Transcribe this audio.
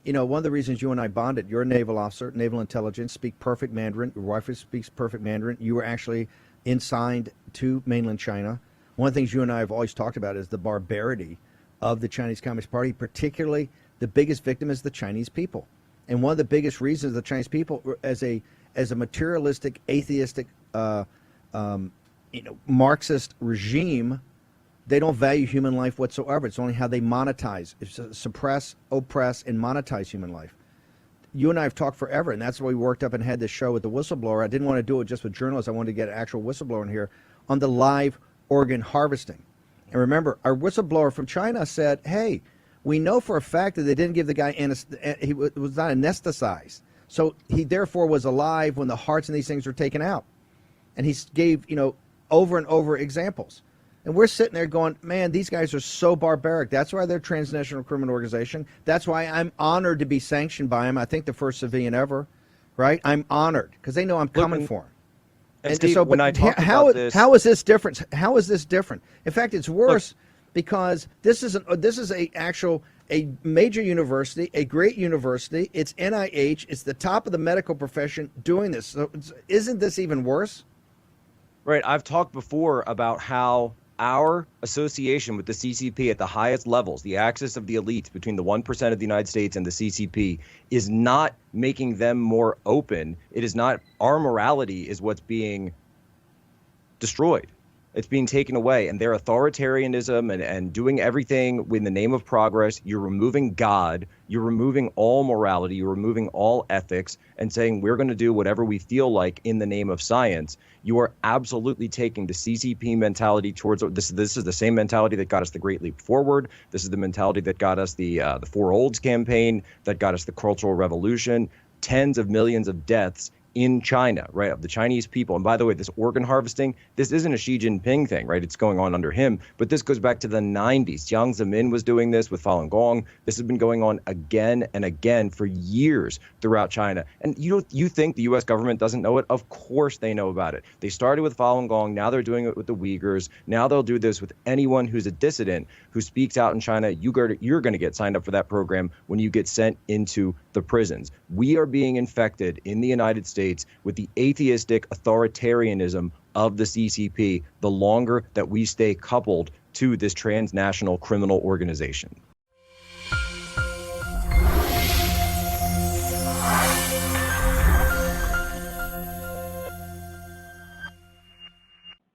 one of the reasons you and I bonded, you're a naval officer, naval intelligence, speak perfect Mandarin. Your wife speaks perfect Mandarin. You were actually consigned to mainland China. One of the things you and I have always talked about is the barbarity of the Chinese Communist Party, particularly the biggest victim is the Chinese people. And one of the biggest reasons the Chinese people, as a materialistic, atheistic, Marxist regime, they don't value human life whatsoever. It's only how they monetize, suppress, oppress, and monetize human life. You and I have talked forever, and that's why we worked up and had this show with the whistleblower. I didn't want to do it just with journalists. I wanted to get an actual whistleblower in here on the live organ harvesting. And remember, our whistleblower from China said, hey, we know for a fact that they didn't give the guy, he was not anesthetized. So he therefore was alive when the hearts and these things were taken out. And he gave, over and over examples. And we're sitting there going, man, these guys are so barbaric. That's why they're a transnational criminal organization. That's why I'm honored to be sanctioned by them. I think the first civilian ever, right? I'm honored because they know I'm coming for them. And Steve, so, when I talk how, about this, how is this different? How is this different? In fact, it's worse because this is a major university, a great university. It's NIH. It's the top of the medical profession doing this. So isn't this even worse? Right. I've talked before about how our association with the CCP at the highest levels, the axis of the elites between the 1% of the United States and the CCP, is not making them more open. It is not. Our morality is what's being destroyed. It's being taken away, and their authoritarianism and doing everything in the name of progress. You're removing God. You're removing all morality. You're removing all ethics and saying we're going to do whatever we feel like in the name of science. You are absolutely taking the CCP mentality towards this. This is the same mentality that got us the Great Leap Forward. This is the mentality that got us the Four Olds campaign, that got us the Cultural Revolution, tens of millions of deaths in China, right, of the Chinese people. And by the way, this organ harvesting, this isn't a Xi Jinping thing, right? It's going on under him, but this goes back to the 90s. Jiang Zemin was doing this with Falun Gong. This has been going on again and again for years throughout China. And you think the U.S. government doesn't know it? Of course they know about it. They started with Falun Gong. Now they're doing it with the Uyghurs. Now they'll do this with anyone who's a dissident who speaks out in China. You're going to get signed up for that program when you get sent into the prisons. We are being infected in the United States with the atheistic authoritarianism of the CCP the longer that we stay coupled to this transnational criminal organization.